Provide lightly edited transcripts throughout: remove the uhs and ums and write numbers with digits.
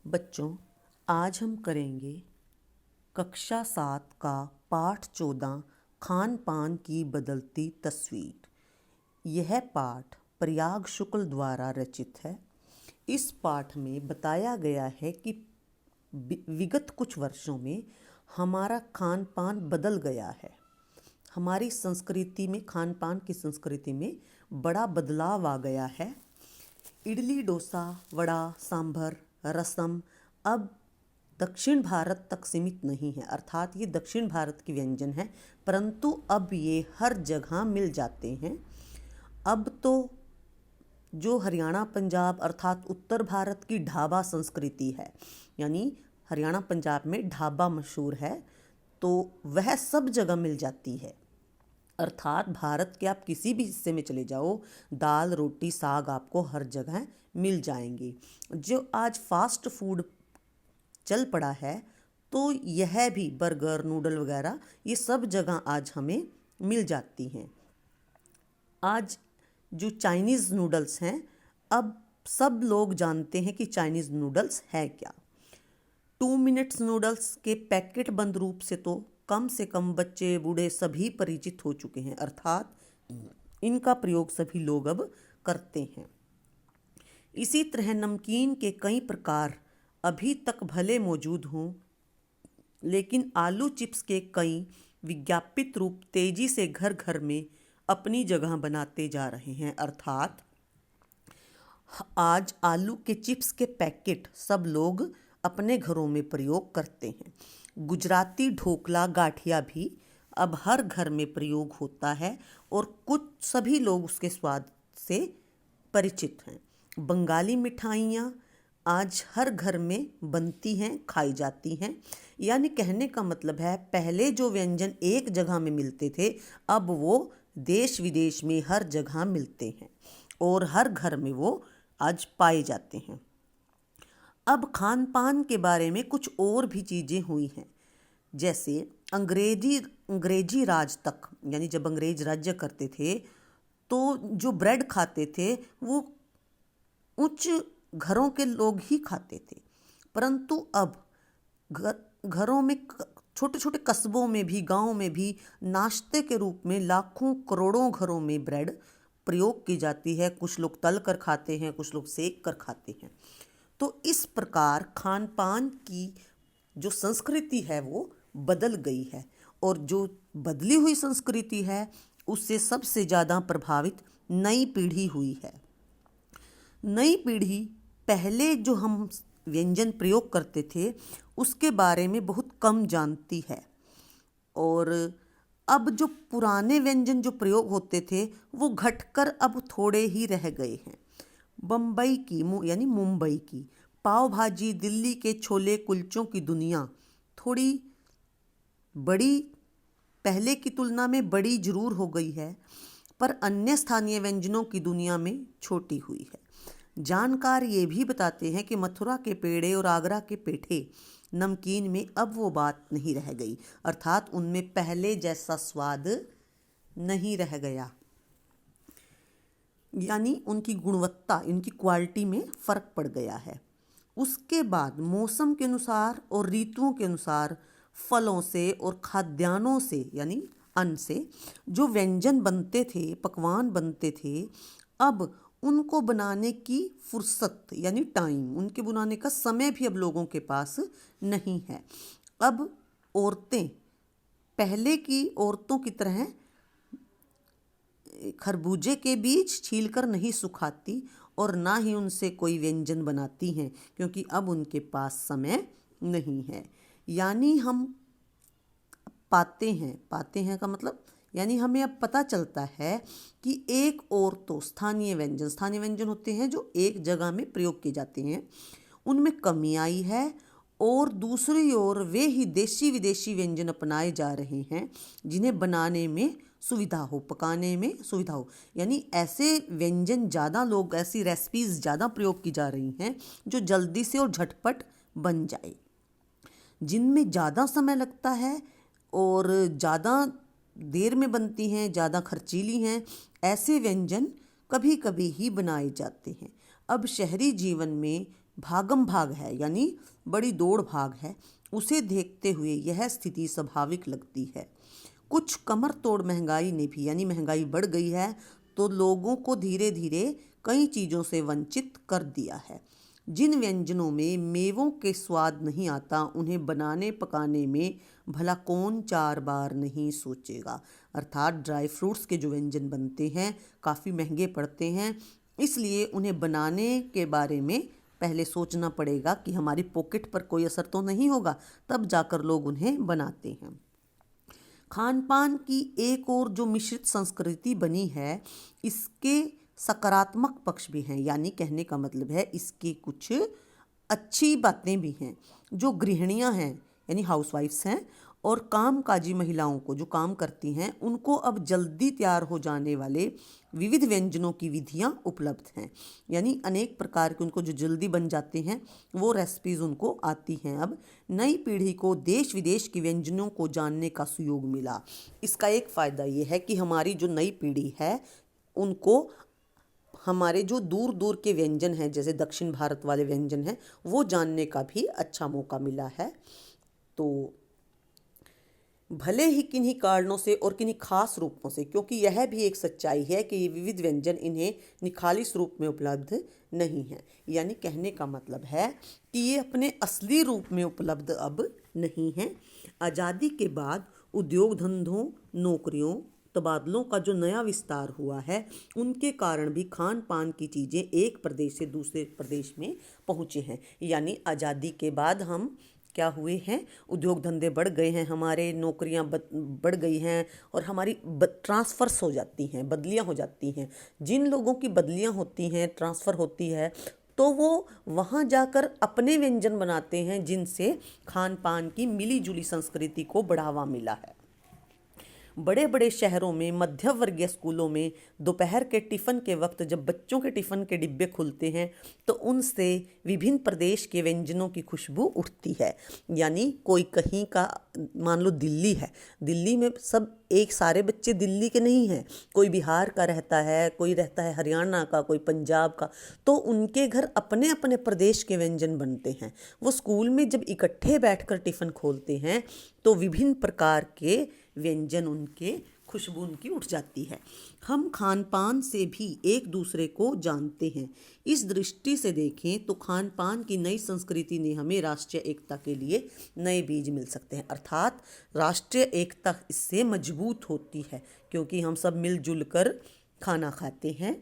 बच्चों, आज हम करेंगे कक्षा 7 का पाठ 14 खान पान की बदलती तस्वीर। यह पाठ प्रयाग शुक्ल द्वारा रचित है। इस पाठ में बताया गया है कि विगत कुछ वर्षों में हमारा खान पान बदल गया है। हमारी संस्कृति में, खान पान की संस्कृति में बड़ा बदलाव आ गया है। इडली, डोसा, वड़ा, सांभर, रसम अब दक्षिण भारत तक सीमित नहीं है, अर्थात ये दक्षिण भारत के व्यंजन हैं, परंतु अब ये हर जगह मिल जाते हैं। अब तो जो हरियाणा पंजाब अर्थात उत्तर भारत की ढाबा संस्कृति है, यानी हरियाणा पंजाब में ढाबा मशहूर है, तो वह सब जगह मिल जाती है। अर्थात भारत के आप किसी भी हिस्से में चले जाओ, दाल रोटी साग आपको हर जगह मिल जाएंगे। जो आज फास्ट फूड चल पड़ा है, तो यह भी बर्गर, नूडल वगैरह ये सब जगह आज हमें मिल जाती हैं। आज जो चाइनीज़ नूडल्स हैं, अब सब लोग जानते हैं कि चाइनीज़ नूडल्स है क्या। 2 मिनट्स नूडल्स के पैकेट बंद रूप से तो कम से कम बच्चे बूढ़े सभी परिचित हो चुके हैं, अर्थात इनका प्रयोग सभी लोग अब करते हैं। इसी तरह नमकीन के कई प्रकार अभी तक भले मौजूद हों, लेकिन आलू चिप्स के कई विज्ञापित रूप तेजी से घर घर में अपनी जगह बनाते जा रहे हैं। अर्थात आज आलू के चिप्स के पैकेट सब लोग अपने घरों में प्रयोग करते हैं। गुजराती ढोकला गाठिया भी अब हर घर में प्रयोग होता है और कुछ सभी लोग उसके स्वाद से परिचित हैं। बंगाली मिठाइयाँ आज हर घर में बनती हैं, खाई जाती हैं। यानी कहने का मतलब है, पहले जो व्यंजन एक जगह में मिलते थे, अब वो देश विदेश में हर जगह मिलते हैं और हर घर में वो आज पाए जाते हैं। अब खान पान के बारे में कुछ और भी चीज़ें हुई हैं, जैसे अंग्रेजी राज तक, यानी जब अंग्रेज राज्य करते थे तो जो ब्रेड खाते थे वो उच्च घरों के लोग ही खाते थे, परंतु अब घरों में, छोटे छोटे कस्बों में भी, गांव में भी नाश्ते के रूप में लाखों करोड़ों घरों में ब्रेड प्रयोग की जाती है। कुछ लोग तल कर खाते हैं, कुछ लोग सेक कर खाते हैं। तो इस प्रकार खान पान की जो संस्कृति है वो बदल गई है, और जो बदली हुई संस्कृति है उससे सबसे ज़्यादा प्रभावित नई पीढ़ी हुई है। नई पीढ़ी पहले जो हम व्यंजन प्रयोग करते थे उसके बारे में बहुत कम जानती है, और अब जो पुराने व्यंजन जो प्रयोग होते थे वो घटकर अब थोड़े ही रह गए हैं। बम्बई की यानी मुंबई की पाव भाजी, दिल्ली के छोले कुलचों की दुनिया थोड़ी बड़ी, पहले की तुलना में बड़ी जरूर हो गई है, पर अन्य स्थानीय व्यंजनों की दुनिया में छोटी हुई है। जानकार ये भी बताते हैं कि मथुरा के पेड़े और आगरा के पेठे नमकीन में अब वो बात नहीं रह गई, अर्थात उनमें पहले जैसा स्वाद नहीं रह गया, यानी उनकी गुणवत्ता, उनकी क्वालिटी में फ़र्क पड़ गया है। उसके बाद मौसम के अनुसार और ऋतुओं के अनुसार फलों से और खाद्यान्नों से, यानी अन्न से जो व्यंजन बनते थे, पकवान बनते थे, अब उनको बनाने की फुर्सत यानी टाइम, उनके बनाने का समय भी अब लोगों के पास नहीं है। अब औरतें पहले की औरतों की तरह खरबूजे के बीज छीलकर नहीं सुखाती और ना ही उनसे कोई व्यंजन बनाती हैं, क्योंकि अब उनके पास समय नहीं है। यानी हम पाते हैं का मतलब, यानी हमें अब पता चलता है कि एक और तो स्थानीय व्यंजन होते हैं जो एक जगह में प्रयोग किए जाते हैं, उनमें कमी आई है, और दूसरी ओर वे ही देशी विदेशी व्यंजन अपनाए जा रहे हैं जिन्हें बनाने में सुविधा हो, पकाने में सुविधा हो। यानी ऐसे व्यंजन ज़्यादा, लोग ऐसी रेसिपीज़ ज़्यादा प्रयोग की जा रही हैं जो जल्दी से और झटपट बन जाए, जिनमें ज़्यादा समय लगता है और ज़्यादा देर में बनती हैं, ज़्यादा खर्चीली हैं। ऐसे व्यंजन कभी कभी ही बनाए जाते हैं। अब शहरी जीवन में भागम भाग है, यानी बड़ी दौड़ भाग है, उसे देखते हुए यह स्थिति स्वाभाविक लगती है। कुछ कमर तोड़ महंगाई ने भी, यानी महंगाई बढ़ गई है तो लोगों को धीरे धीरे कई चीज़ों से वंचित कर दिया है। जिन व्यंजनों में मेवों के स्वाद नहीं आता, उन्हें बनाने पकाने में भला कौन 4 बार नहीं सोचेगा। अर्थात ड्राई फ्रूट्स के जो व्यंजन बनते हैं काफ़ी महंगे पड़ते हैं, इसलिए उन्हें बनाने के बारे में पहले सोचना पड़ेगा कि हमारी पॉकेट पर कोई असर तो नहीं होगा, तब जाकर लोग उन्हें बनाते हैं। खान पान की एक और जो मिश्रित संस्कृति बनी है, इसके सकारात्मक पक्ष भी हैं, यानी कहने का मतलब है इसके कुछ अच्छी बातें भी हैं। जो गृहिणियां हैं, यानी हाउसवाइफ्स हैं, और कामकाजी महिलाओं को जो काम करती हैं, उनको अब जल्दी तैयार हो जाने वाले विविध व्यंजनों की विधियां उपलब्ध हैं, यानी अनेक प्रकार के उनको जो जल्दी बन जाते हैं वो रेसिपीज़ उनको आती हैं। अब नई पीढ़ी को देश विदेश के व्यंजनों को जानने का सुयोग मिला। इसका एक फ़ायदा ये है कि हमारी जो नई पीढ़ी है उनको हमारे जो दूर दूर के व्यंजन हैं, जैसे दक्षिण भारत वाले व्यंजन हैं, वो जानने का भी अच्छा मौका मिला है। तो भले ही किन्हीं कारणों से और किन्हीं खास रूपों से, क्योंकि यह भी एक सच्चाई है कि ये विविध व्यंजन इन्हें निखालिस रूप में उपलब्ध नहीं हैं, यानी कहने का मतलब है कि ये अपने असली रूप में उपलब्ध अब नहीं हैं। आज़ादी के बाद उद्योग धंधों, नौकरियों, तबादलों का जो नया विस्तार हुआ है, उनके कारण भी खान पान की चीज़ें एक प्रदेश से दूसरे प्रदेश में पहुँचे हैं। यानी आज़ादी के बाद हम क्या हुए हैं, उद्योग धंधे बढ़ गए हैं, हमारे नौकरियां बढ़ गई हैं, और हमारी ट्रांसफ़र्स हो जाती हैं, बदलियां हो जाती हैं। जिन लोगों की बदलियां होती हैं, ट्रांसफ़र होती है, तो वो वहाँ जाकर अपने व्यंजन बनाते हैं, जिनसे खान पान की मिली जुली संस्कृति को बढ़ावा मिला है। बड़े बड़े शहरों में मध्य वर्गीय स्कूलों में दोपहर के टिफ़िन के वक्त जब बच्चों के टिफ़िन के डिब्बे खुलते हैं तो उनसे विभिन्न प्रदेश के व्यंजनों की खुशबू उठती है। यानी कोई कहीं का, मान लो दिल्ली है, दिल्ली में सब एक सारे बच्चे दिल्ली के नहीं हैं, कोई बिहार का रहता है, कोई रहता है हरियाणा का, कोई पंजाब का, तो उनके घर अपने अपने प्रदेश के व्यंजन बनते हैं। वो स्कूल में जब इकट्ठे बैठकर टिफ़िन खोलते हैं तो विभिन्न प्रकार के व्यंजन उनके, खुशबू उनकी उठ जाती है। हम खान पान से भी एक दूसरे को जानते हैं। इस दृष्टि से देखें तो खान पान की नई संस्कृति ने हमें राष्ट्रीय एकता के लिए नए बीज मिल सकते हैं। अर्थात राष्ट्रीय एकता इससे मजबूत होती है, क्योंकि हम सब मिलजुल कर खाना खाते हैं।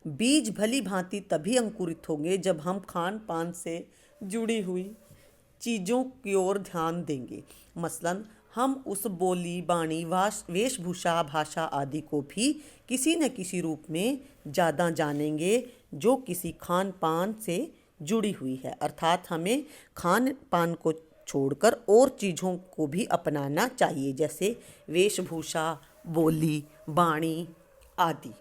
बीज भली भांति तभी अंकुरित होंगे जब हम खान पान से जुड़ी हुई चीज़ों की ओर ध्यान देंगे। मसलन हम उस बोली, बाणी, वेशभूषा, भाषा आदि को भी किसी न किसी रूप में ज़्यादा जानेंगे जो किसी खान पान से जुड़ी हुई है। अर्थात हमें खान पान को छोड़कर और चीज़ों को भी अपनाना चाहिए, जैसे वेशभूषा, बोली, बाणी आदि।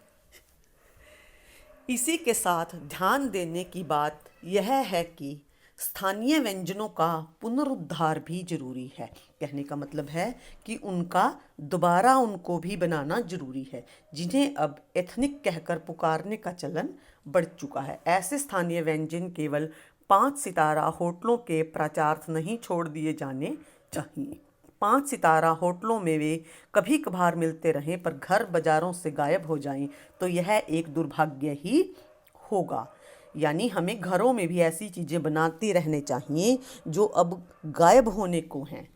इसी के साथ ध्यान देने की बात यह है कि स्थानीय व्यंजनों का पुनरुद्धार भी जरूरी है। कहने का मतलब है कि उनका दोबारा उनको भी बनाना जरूरी है, जिन्हें अब एथनिक कहकर पुकारने का चलन बढ़ चुका है। ऐसे स्थानीय व्यंजन केवल 5 सितारा होटलों के प्रचारार्थ नहीं छोड़ दिए जाने चाहिए। 5 सितारा होटलों में वे कभी कभार मिलते रहें, पर घर बाजारों से गायब हो जाएं तो यह एक दुर्भाग्य ही होगा। यानी हमें घरों में भी ऐसी चीज़ें बनाते रहने चाहिए जो अब गायब होने को हैं।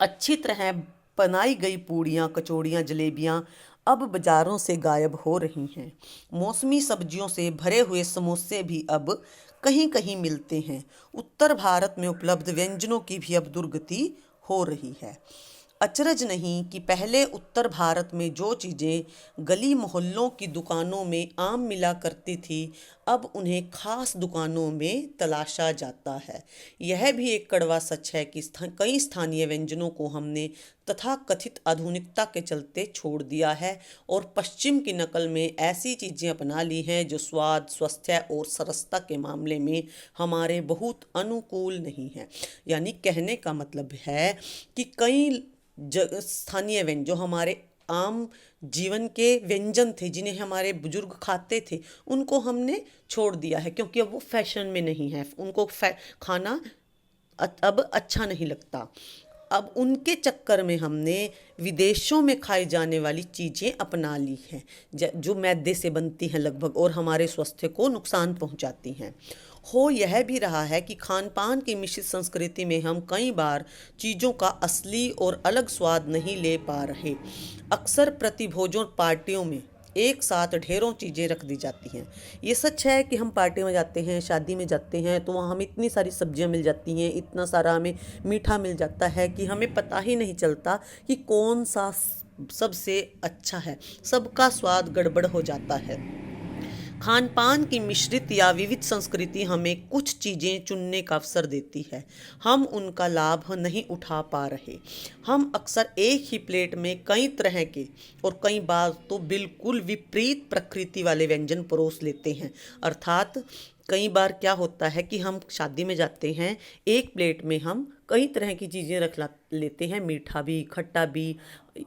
अच्छी तरह बनाई गई पूड़ियाँ, कचौड़ियाँ, जलेबियाँ अब बाज़ारों से गायब हो रही हैं। मौसमी सब्जियों से भरे हुए समोसे भी अब कहीं कहीं मिलते हैं। उत्तर भारत में उपलब्ध व्यंजनों की भी अब दुर्गति हो रही है। अचरज नहीं कि पहले उत्तर भारत में जो चीज़ें गली मोहल्लों की दुकानों में आम मिला करती थी, अब उन्हें खास दुकानों में तलाशा जाता है। यह भी एक कड़वा सच है कि कई स्थानीय व्यंजनों को हमने तथाकथित आधुनिकता के चलते छोड़ दिया है और पश्चिम की नकल में ऐसी चीज़ें अपना ली हैं जो स्वाद, स्वास्थ्य और सरसता के मामले में हमारे बहुत अनुकूल नहीं हैं। यानी कहने का मतलब है कि कई स्थानीय व्यंजन जो हमारे आम जीवन के व्यंजन थे जिन्हें हमारे बुजुर्ग खाते थे, उनको हमने छोड़ दिया है क्योंकि अब वो फैशन में नहीं है, उनको खाना अब अच्छा नहीं लगता। अब उनके चक्कर में हमने विदेशों में खाई जाने वाली चीज़ें अपना ली हैं, जो मैदे से बनती हैं लगभग और हमारे स्वास्थ्य को नुकसान पहुंचाती हैं। हो यह भी रहा है कि खान पान की मिश्रित संस्कृति में हम कई बार चीज़ों का असली और अलग स्वाद नहीं ले पा रहे। अक्सर प्रतिभोजन पार्टियों में एक साथ ढेरों चीज़ें रख दी जाती हैं। ये सच है कि हम पार्टी में जाते हैं, शादी में जाते हैं, तो वहाँ हमें इतनी सारी सब्जियां मिल जाती हैं, इतना सारा हमें मीठा मिल जाता है कि हमें पता ही नहीं चलता कि कौन सा सबसे अच्छा है। सबका स्वाद गड़बड़ हो जाता है। खान पान की मिश्रित या विविध संस्कृति हमें कुछ चीज़ें चुनने का अवसर देती है, हम उनका लाभ नहीं उठा पा रहे। हम अक्सर एक ही प्लेट में कई तरह के और कई बार तो बिल्कुल विपरीत प्रकृति वाले व्यंजन परोस लेते हैं। अर्थात कई बार क्या होता है कि हम शादी में जाते हैं, एक प्लेट में हम कई तरह की चीज़ें रख लेते हैं, मीठा भी, खट्टा भी,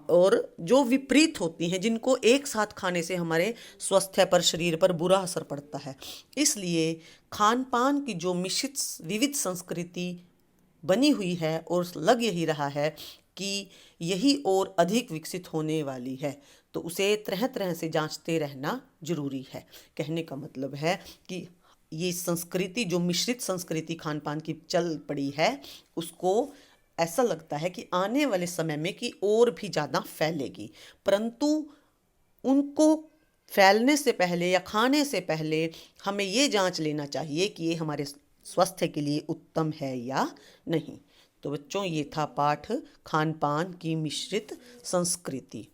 और जो विपरीत होती हैं, जिनको एक साथ खाने से हमारे स्वास्थ्य पर, शरीर पर बुरा असर पड़ता है। इसलिए खान पान की जो मिश्रित विविध संस्कृति बनी हुई है और लग यही रहा है कि यही और अधिक विकसित होने वाली है, तो उसे तरह तरह से जांचते रहना जरूरी है। कहने का मतलब है कि ये संस्कृति, जो मिश्रित संस्कृति खान पान की चल पड़ी है, उसको ऐसा लगता है कि आने वाले समय में कि और भी ज़्यादा फैलेगी, परंतु उनको फैलने से पहले या खाने से पहले हमें ये जांच लेना चाहिए कि ये हमारे स्वास्थ्य के लिए उत्तम है या नहीं। तो बच्चों, ये था पाठ खान पान की मिश्रित संस्कृति।